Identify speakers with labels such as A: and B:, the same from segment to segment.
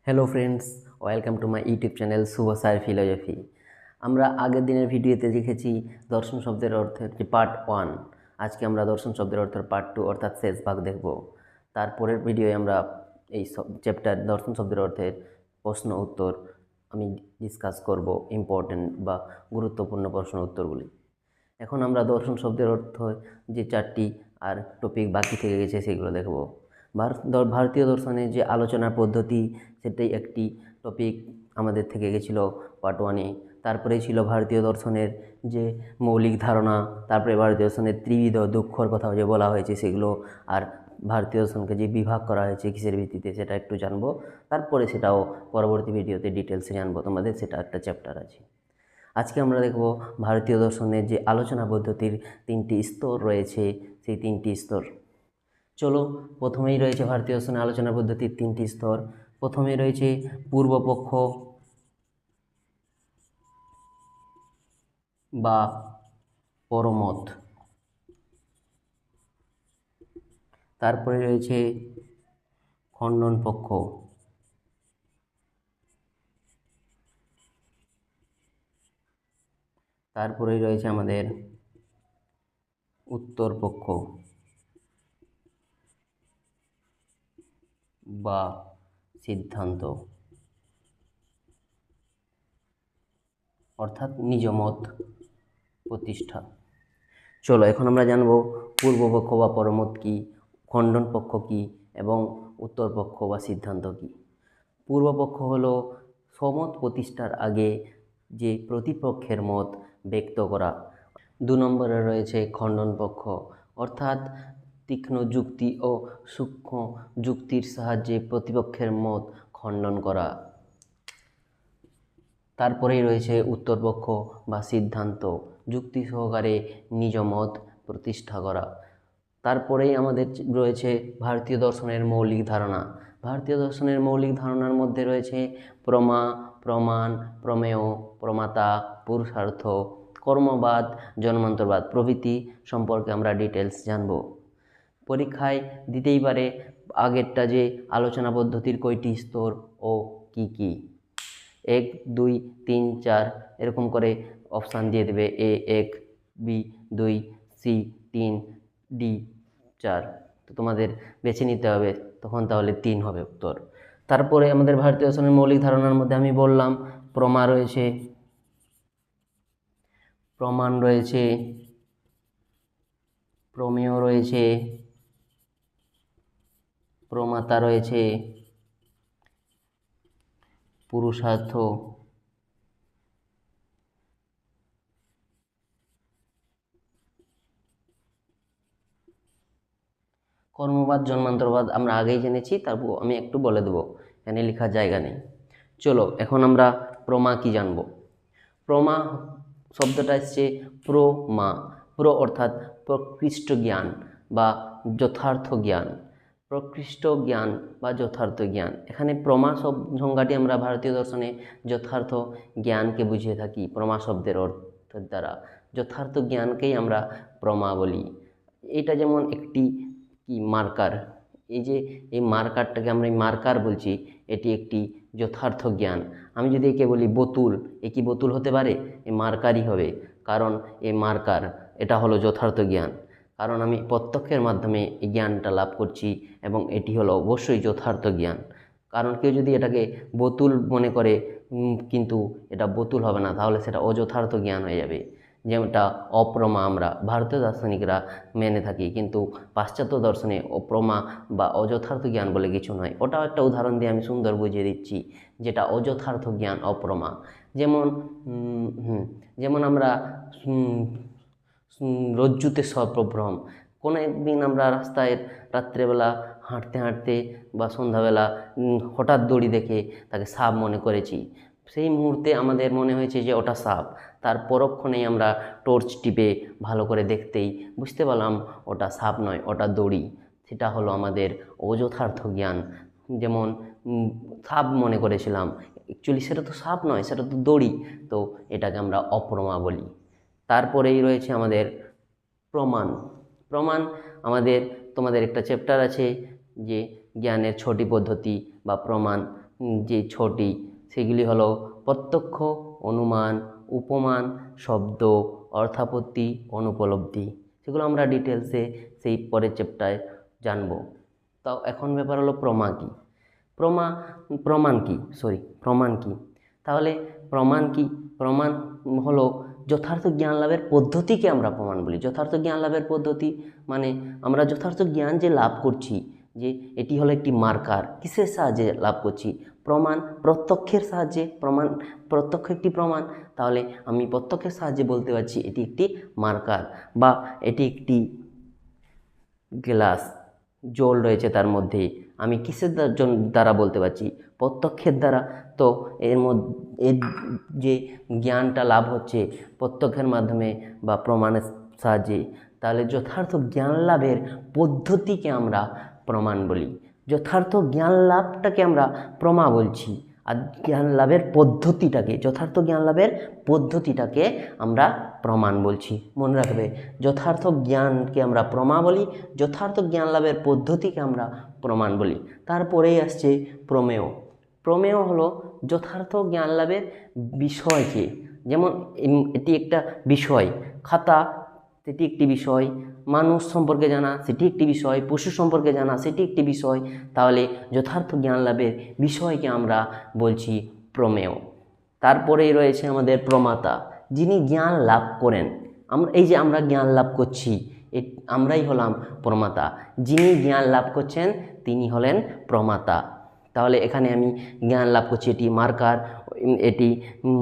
A: Hello friends, welcome to my YouTube channel Shubho sir philosophy. আমরা আগের দিনের ভিডিওতে দেখেছি দর্শন শব্দের অর্থের যে পার্ট 1। আজকে আমরা দর্শন শব্দের অর্থের পার্ট 2 অর্থাৎ শেষ ভাগ দেখব। তারপরের ভিডিওয়ে আমরা এই চ্যাপ্টার দর্শন শব্দের অর্থের প্রশ্ন উত্তর আমি ডিসকাস করব, ইম্পর্টেন্ট বা গুরুত্বপূর্ণ প্রশ্ন উত্তরগুলি। এখন আমরা দর্শন শব্দের অর্থ যে 4টি আর টপিক বাকি থেকে গেছে সেগুলো দেখব। ভারতীয় দর্শনের যে আলোচনার পদ্ধতি, সেটাই একটি টপিক আমাদের থেকে গেছিলো পার্ট 1-এ। তারপরে ছিল ভারতীয় দর্শনের যে মৌলিক ধারণা, তারপরে ভারতীয় দর্শনের ত্রিবিধ দুঃখর কথা যে বলা হয়েছে সেগুলো, আর ভারতীয় দর্শনকে যে বিভাগ করা হয়েছে কিসের ভিত্তিতে সেটা একটু জানবো। তারপরে সেটাও পরবর্তী ভিডিওতে ডিটেলসে জানবো, তোমাদের সেটা একটা চ্যাপ্টার আছে। আজকে আমরা দেখব ভারতীয় দর্শনের যে আলোচনা পদ্ধতির 3টি স্তর রয়েছে, সেই 3টি স্তর। চলো, প্রথমেই রয়েছে ভারতীয় দর্শনের আলোচনা পদ্ধতির 3টি স্তর। প্রথমে রয়েছে পূর্বপক্ষ বা পরমত, তারপরে রয়েছে খণ্ডন পক্ষ, তারপরেই রয়েছে আমাদের উত্তর পক্ষ বা সিদ্ধান্ত, অর্থাৎ নিজ মত প্রতিষ্ঠা। চলো, এখন আমরা জানব পূর্বপক্ষ বা পরমত কী, খণ্ডন পক্ষ কী এবং উত্তর পক্ষ বা সিদ্ধান্ত কী। পূর্বপক্ষ হলো সমত প্রতিষ্ঠার আগে যে প্রতিপক্ষের মত ব্যক্ত করা। 2 নম্বরে রয়েছে খণ্ডন পক্ষ, অর্থাৎ তীক্ষ্ণ যুক্তি ও সূক্ষ্ম যুক্তির সাহায্যে প্রতিপক্ষের মত খণ্ডন করা। তারপরেই রয়েছে উত্তরপক্ষ বা সিদ্ধান্ত, যুক্তি সহকারে নিজ মত প্রতিষ্ঠা করা। তারপরেই আমাদের রয়েছে ভারতীয় দর্শনের মৌলিক ধারণা। ভারতীয় দর্শনের মৌলিক ধারণার মধ্যে রয়েছে প্রমা, প্রমাণ, প্রমেয়, প্রমাতা, পুরুষার্থ, কর্মবাদ, জন্মান্তরবাদ প্রভৃতি সম্পর্কে আমরা ডিটেলস জানব। পরীক্ষায় দিতেই পারে আগেরটা যে আলোচনা পদ্ধতির কয়টি স্তর ও কি কি, 1, 2, 3, 4 এরকম করে অপশান দিয়ে দেবে, A 1, B 2, C 3, D 4। তো তোমাদের বেছে নিতে হবে, তখন তাহলে 3 হবে উত্তর। তারপরে আমাদের ভারতীয় দর্শনের মৌলিক ধারণার মধ্যে আমি বললাম প্রমা রয়েছে, প্রমাণ রয়েছে, প্রমেয় রয়েছে, প্রমাতা রয়েছে, পুরুষার্থ, কর্মবাদ, জন্মান্তরবাদ আমরা আগেই জেনেছি, তারপর আমি একটু বলে দেবো, এখানে লেখার জায়গা নেই। চলো, এখন আমরা প্রমা কি জানব। প্রমা শব্দটা এসছে প্রমা, প্র অর্থাৎ প্রকৃষ্ট জ্ঞান বা যথার্থ জ্ঞান, প্রকৃষ্ট জ্ঞান বা যথার্থ জ্ঞান। এখানে প্রমা সংজ্ঞাটি আমরা ভারতীয় দর্শনে যথার্থ জ্ঞানকে বুঝিয়ে থাকি। প্রমা শব্দের অর্থের দ্বারা যথার্থ জ্ঞানকেই আমরা প্রমা বলি। এটা যেমন একটি কি মার্কার, এই মার্কারটাকে আমরা মার্কার বলছি, এটি একটি যথার্থ জ্ঞান। আমি যদি একে বলি বোতুল, এ কি বোতুল হতে পারে? এ মার্কারই হবে, কারণ এ মার্কার, এটা হলো যথার্থ জ্ঞান, কারণ আমি প্রত্যক্ষের মাধ্যমে এই জ্ঞানটা লাভ করছি এবং এটি হলো অবশ্যই যথার্থ জ্ঞান। কারণ কেউ যদি এটাকে বোতুল মনে করে কিন্তু এটা বোতুল হবে না, তাহলে সেটা অযথার্থ জ্ঞান হয়ে যাবে। যেমনটা অপ্রমা আমরা ভারতীয় দার্শনিকরা মেনে থাকি, কিন্তু পাশ্চাত্য দর্শনে অপ্রমা বা অযথার্থ জ্ঞান বলে কিছু নয়। ওটাও একটা উদাহরণ দিয়ে আমি সুন্দর বুঝিয়ে দিচ্ছি, যেটা অযথার্থ জ্ঞান অপ্রমা। যেমন যেমন আমরা রজ্জুতে সর্পভ্রম। কোনো একদিন আমরা রাস্তায় রাত্রেবেলা হাঁটতে হাঁটতে বা সন্ধ্যাবেলা হঠাৎ দড়ি দেখে তাকে সাপ মনে করেছি। সেই মুহূর্তে আমাদের মনে হয়েছে যে ওটা সাপ, তার পরক্ষণেই আমরা টর্চ টিপে ভালো করে দেখতেই বুঝতে পারলাম ওটা সাপ নয়, ওটা দড়ি। সেটা হলো আমাদের অযথার্থ জ্ঞান। যেমন সাপ মনে করেছিলাম, অ্যাকচুয়ালি সেটা তো সাপ নয়, সেটা তো দড়ি, তো এটাকে আমরা অপ্রমা বলি। তারপরেই রয়েছে আমাদের প্রমাণ। প্রমাণ আমাদের, তোমাদের একটা চ্যাপ্টার আছে যে জ্ঞানের 6টি পদ্ধতি বা প্রমাণ, যে ছটি সেগুলি হলো প্রত্যক্ষ, অনুমান, উপমান, শব্দ, অর্থাপত্তি, অনুপলব্ধি। সেগুলো আমরা ডিটেলসে সেই পরের চ্যাপ্টারে জানবো। তাও এখন ব্যাপার হলো প্রমা কি। প্রমাণ কি। তাহলে প্রমাণ কি? প্রমাণ হলো যথার্থ জ্ঞান লাভের পদ্ধতিকে আমরা প্রমাণ বলি। যথার্থ জ্ঞান লাভের পদ্ধতি মানে আমরা যথার্থ জ্ঞান যে লাভ করছি, যে এটি হলো একটি মার্কার, কিসের সাহায্যে লাভ করছি? প্রমাণ, প্রত্যক্ষের সাহায্যে। প্রত্যক্ষ একটি প্রমাণ। তাহলে আমি প্রত্যক্ষের সাহায্যে বলতে পারছি এটি একটি মার্কার, বা এটি একটি গ্লাস, জল রয়েছে তার মধ্যে। আমি কিসের দ্বারা বলতে পারছি? প্রত্যক্ষের দ্বারা। তো এর যে জ্ঞানটা লাভ হচ্ছে প্রত্যক্ষের মাধ্যমে বা প্রমাণের সাহায্যে, তাহলে যথার্থ জ্ঞান লাভের পদ্ধতিকে আমরা প্রমাণ বলি। যথার্থ জ্ঞান লাভটাকে আমরা প্রমা বলছি, আর জ্ঞান লাভের পদ্ধতিটাকে, যথার্থ জ্ঞান লাভের পদ্ধতিটাকে আমরা প্রমাণ বলছি। মনে রাখবে, যথার্থ জ্ঞানকে আমরা প্রমা বলি, যথার্থ জ্ঞান লাভের পদ্ধতিকে আমরা প্রমাণ বলি। তারপরেই আসছে প্রমেয়। প্রমেয় হলো যথার্থ জ্ঞান লাভের বিষয়কে, যেমন এটি একটা বিষয়, খাতা সেটি একটি বিষয়, মানুষ সম্পর্কে জানা সেটি একটি বিষয়, পশু সম্পর্কে জানা সেটি একটি বিষয়। তাহলে যথার্থ জ্ঞান লাভের বিষয়কে আমরা বলছি প্রমেয়। তারপরেই রয়েছে আমাদের প্রমাতা, যিনি জ্ঞান লাভ করেন। এই যে আমরা জ্ঞান লাভ করছি, আমরাই হলাম প্রমাতা। যিনি জ্ঞান লাভ করছেন তিনি হলেন প্রমাতা। তাহলে এখানে আমি জ্ঞান লাভ করছি, এটি মার্কার, এটি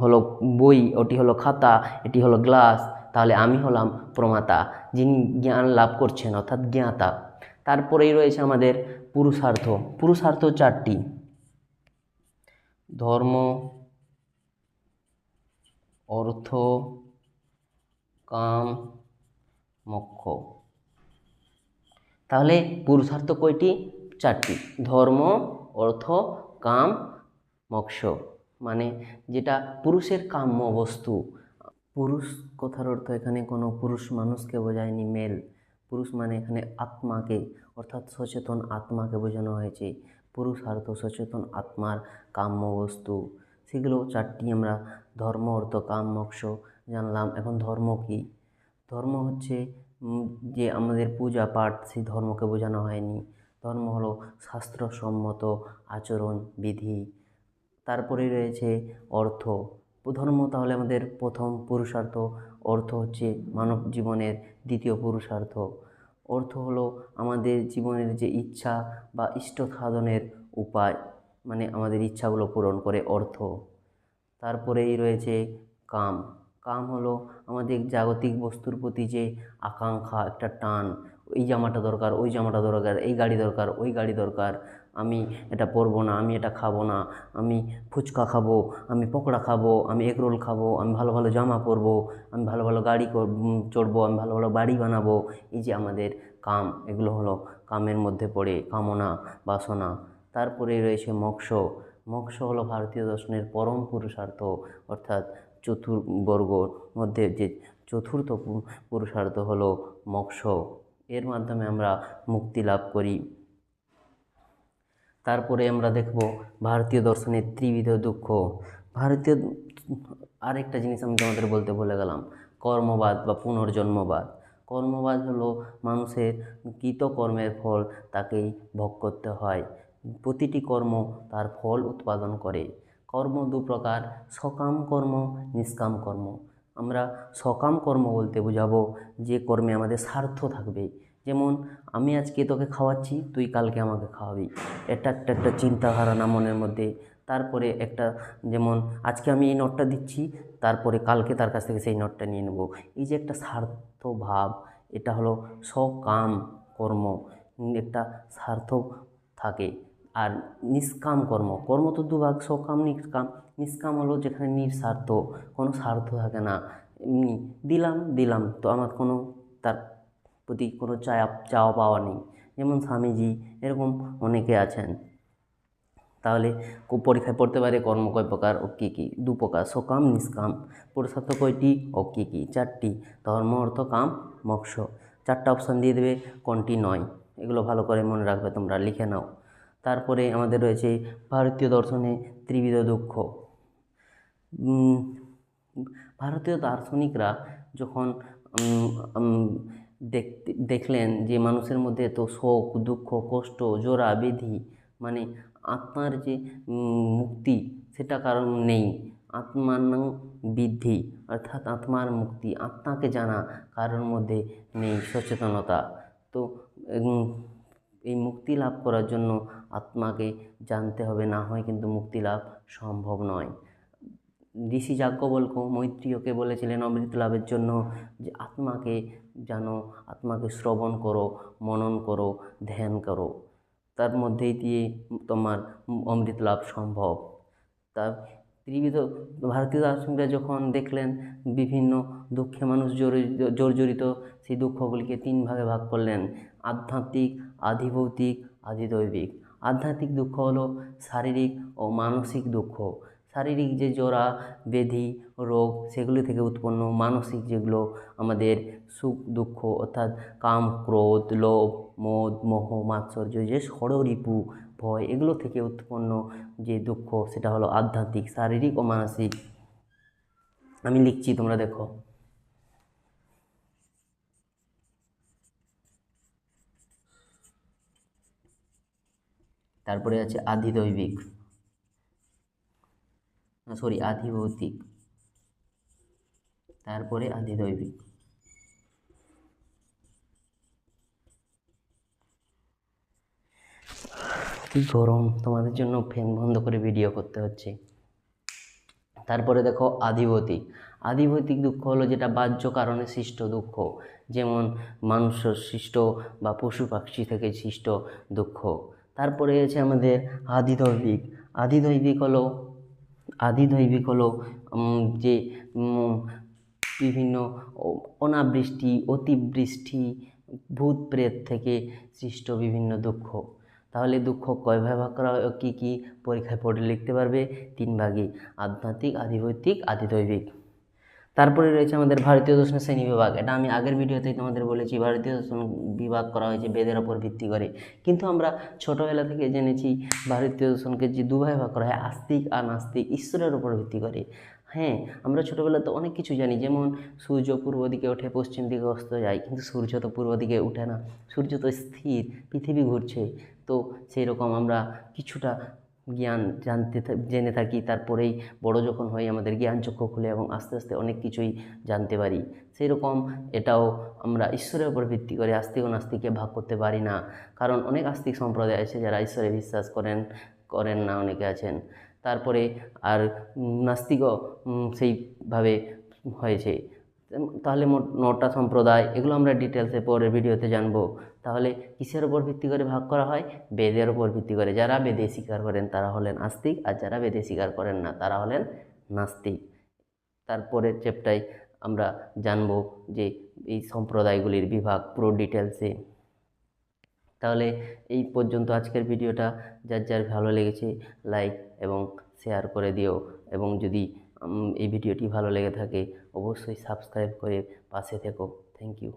A: হলো বই, ওটি হলো খাতা, এটি হলো গ্লাস। তাহলে আমি হলাম প্রমাতা, যিনি জ্ঞান লাভ করছেন, অর্থাৎ জ্ঞাতা। তারপরেই রয়েছে আমাদের পুরুষার্থ। পুরুষার্থ চারটি: ধর্ম, অর্থ, কাম, মোক্ষ। তাহলে পুরুষার্থ কয়টি? চারটি: ধর্ম, অর্থ, কাম, মোক্ষ। মানে যেটা পুরুষের কাম্য বস্তু। পুরুষ কথার অর্থ এখানে কোনো পুরুষ মানুষকে বোঝায়নি, মেল। পুরুষ মানে এখানে আত্মাকে, অর্থাৎ সচেতন আত্মাকে বোঝানো হয়েছে। পুরুষার্থ সচেতন আত্মার কাম্য বস্তু, সেগুলো চারটি আমরা ধর্ম, অর্থ, কাম, মোক্ষ জানলাম। এখন ধর্ম কি? ধর্ম হচ্ছে যে আমাদের পূজা পাঠ, সেই ধর্মকে বোঝানো হয়নি। ধর্ম হলো শাস্ত্রসম্মত আচরণ বিধি। তারপরে রয়েছে অর্থ। ধর্ম তাহলে আমাদের প্রথম পুরুষার্থ, অর্থ হচ্ছে মানব জীবনের দ্বিতীয় পুরুষার্থ। অর্থ হলো আমাদের জীবনের যে ইচ্ছা বা ইষ্ট সাধনের উপায়, মানে আমাদের ইচ্ছাগুলো পূরণ করে অর্থ। তারপরেই রয়েছে কাম। কাম হলো আমাদের জাগতিক বস্তুর প্রতি যে আকাঙ্ক্ষা, একটা টান, এই জামাটা দরকার, ওই জামাটা দরকার, এই গাড়ি দরকার, ওই গাড়ি দরকার, আমি এটা পরবো না, আমি এটা খাবো না, আমি ফুচকা খাবো, আমি পকোড়া খাবো, আমি এগ রোল খাবো, আমি ভালো ভালো জামা পরবো, আমি ভালো ভালো গাড়ি চড়বো, আমি ভালো ভালো বাড়ি বানাবো। এই যে আমাদের কাম, এগুলো হলো কামের মধ্যে পড়ে, কামনা, বাসনা। তারপরে রয়েছে মোক্ষ। মোক্ষ হলো ভারতীয় দর্শনের পরম পুরুষার্থ, অর্থাৎ চতুর্বর্গর মধ্যে যে চতুর্থ পুরুষার্থ হলো মোক্ষ। এর মাধ্যমে আমরা মুক্তি লাভ করি। তারপরে আমরা দেখব ভারতীয় দর্শনের ত্রিবিধ দুঃখ। ভারতীয় আরেকটা জিনিস আমি তোমাদের বলতে ভুলে গেলাম, কর্মবাদ বা পুনর্জন্মবাদ। কর্মবাদ হলো মানুষের কৃতকর্মের ফল তাকেই ভোগ করতে হয়। প্রতিটি কর্ম তার ফল উৎপাদন করে। কর্ম দু প্রকার: সকাম কর্ম, নিষ্কাম কর্ম। আমরা সকাম কর্ম বলতে বোঝাবো যে কর্মে আমাদের স্বার্থ থাকবে। যেমন আমি আজকে তোকে খাওয়াচ্ছি, তুই কালকে আমাকে খাওয়াবি, এটা একটা চিন্তাধারণা মনের মধ্যে। তারপরে একটা, যেমন আজকে আমি এই নোটটা দিচ্ছি, তারপরে কালকে তার কাছ থেকে সেই নোটটা নিয়ে নেব। এই যে একটা স্বার্থ ভাব, এটা হলো সকাম কর্ম, একটা স্বার্থ থাকে। আর নিষ্কাম কর্ম, কর্ম তো দুভাগ, সকাম, নিষ্কাম। নিষ্কাম হলো যেখানে নিঃস্বার্থ, কোনো স্বার্থ থাকে না, এমনি দিলাম তো আমার কোনো তার প্রতি কোনো চাওয়া পাওয়া নেই। যেমন স্বামীজি, এরকম অনেকে আছেন। তাহলে পরীক্ষায় পড়তে পারে কর্ম কয় প্রকার ও কী কী? দু প্রকার, সকাম, নিষ্কাম। পুরুষার্থ কয়টি ও কী কী? চারটি: ধর্ম, অর্থ, কাম, মোক্ষ। চারটা অপশান দিয়ে দেবে, কোনটি নয়। এগুলো ভালো করে মনে রাখবে, তোমরা লিখে নাও। তারপরে আমাদের রয়েছে ভারতীয় দর্শনে ত্রিবিধ দুঃখ। উম, ভারতীয় দার্শনিকরা যখন দেখলেন যে মানুষের মধ্যে তো শোক, দুঃখ, কষ্ট, জোড়া, ব্যাধি, মানে আত্মার যে মুক্তি সেটা কারণ নেই। আত্মানং বিদ্ধি, অর্থাৎ আত্মার মুক্তি, আত্মাকে জানা কারোর মধ্যে নেই সচেতনতা। তো এই মুক্তি লাভ করার জন্য আত্মাকে জানতে হবে, না হয় কিন্তু মুক্তি লাভ সম্ভব নয়। ঋষি যাজ্ঞবল্ক্য মৈত্রেয়কে বলেছিলেন অমৃত লাভের জন্য যে আত্মাকে জানো, আত্মাকে শ্রবণ করো, মনন করো, ধ্যান করো, তার মধ্যেই দিয়ে তোমার অমৃত লাভ সম্ভব। তার ত্রিবিধ ভারতীয় দার্শনিকরা যখন দেখলেন বিভিন্ন দুঃখে মানুষ জর্জরিত, সেই দুঃখগুলিকে 3 ভাগে ভাগ করলেন: আধ্যাত্মিক, আধিভৌতিক, আধিদৈবিক। আধ্যাত্মিক দুঃখ হলো শারীরিক ও মানসিক দুঃখ। শারীরিক যে জরা, ব্যাধি, রোগ, সেগুলি থেকে উৎপন্ন। মানসিক যেগুলো আমাদের সুখ দুঃখ, অর্থাৎ কাম, ক্রোধ, লোভ, মোদ, মোহ, মাৎসর্য, যে ষড়রিপু, ভয়, এগুলো থেকে উৎপন্ন যে দুঃখ, সেটা হলো আধ্যাত্মিক, শারীরিক ও মানসিক। আমি লিখছি, তোমরা দেখো। তারপরে আছে আধিদৈবিক, আধিভৌতিক, তারপরে আধিদৈবিক। কি গরম, তোমাদের জন্য ফ্যান বন্ধ করে ভিডিও করতে হচ্ছে। তারপরে দেখো আধিভৌতিক। আধিভৌতিক দুঃখ হলো যেটা বাহ্য কারণে সৃষ্ট দুঃখ, যেমন মানুষের সৃষ্ট বা পশু পাখি থেকে সৃষ্ট দুঃখ। তারপরে আছে আমাদের আধিদৈবিক। আধিদৈবিক হলো যে বিভিন্ন অনাবৃষ্টি, অতিবৃষ্টি, ভূত প্রেত থেকে সৃষ্ট বিভিন্ন দুঃখ। তাহলে দুঃখ কয় ভাগে ভাগ করা হয়, কী কী পরীক্ষায় পড়ে লিখতে পারবে? 3 ভাগে: আধ্যাত্মিক, আধিভৌতিক, আধিদৈবিক। তারপরে রয়েছে আমাদের ভারতীয় দর্শনের শ্রেণী বিভাগ। এটা আমি আগের ভিডিওতেই তোমাদের বলেছি, ভারতীয় দর্শন বিভাগ করা হয়েছে বেদের ওপর ভিত্তি করে। কিন্তু আমরা ছোটোবেলা থেকে জেনেছি ভারতীয় দর্শনকে যে 2 ভাগে ভাগ করা হয়, আস্তিক আর নাস্তিক, ঈশ্বরের ওপর ভিত্তি করে। হ্যাঁ, আমরা ছোটোবেলাতে অনেক কিছু জানি, যেমন সূর্য পূর্ব দিকে ওঠে, পশ্চিম দিকে অস্ত যায়, কিন্তু সূর্য তো পূর্ব দিকে উঠে না, সূর্য তো স্থির, পৃথিবী ঘুরছে। তো সেই রকম আমরা কিছুটা জ্ঞান জেনে থাকি। তারপরেই বড় যখন হই আমাদের জ্ঞান চক্ষু খুলে এবং আস্তে আস্তে অনেক কিছুই জানতে পারি। সেই রকম এটাও আমরা ঈশ্বরের উপর ভিত্তি করে আস্তিক ও নাস্তিককে ভাগ করতে পারি না, কারণ অনেক আস্তিক সম্প্রদায় আছে যারা ঈশ্বরে বিশ্বাস করেন না, অনেকে আছেন। তারপরে আর নাস্তিকও সেইভাবে হয়েছে। তাহলে মোট 9টা সম্প্রদায়, এগুলো আমরা ডিটেলসে পরের ভিডিওতে জানবো। তাহলে কিসের ওপর ভিত্তি করে ভাগ করা হয়? বেদের ওপর ভিত্তি করে। যারা বেদে স্বীকার করেন তারা হলেন আস্তিক, আর যারা বেদে স্বীকার করেন না তারা হলেন নাস্তিক। তারপরের চ্যাপ্টারে আমরা জানবো যে এই সম্প্রদায়গুলির বিভাগ পুরো ডিটেলসে। তাহলে এই পর্যন্ত আজকের ভিডিওটা। যার যার ভালো লেগেছে লাইক এবং শেয়ার করে দিও, এবং যদি এই ভিডিওটি ভালো লেগে থাকে অবশ্যই সাবস্ক্রাইব করে পাশে থেকো। Thank you.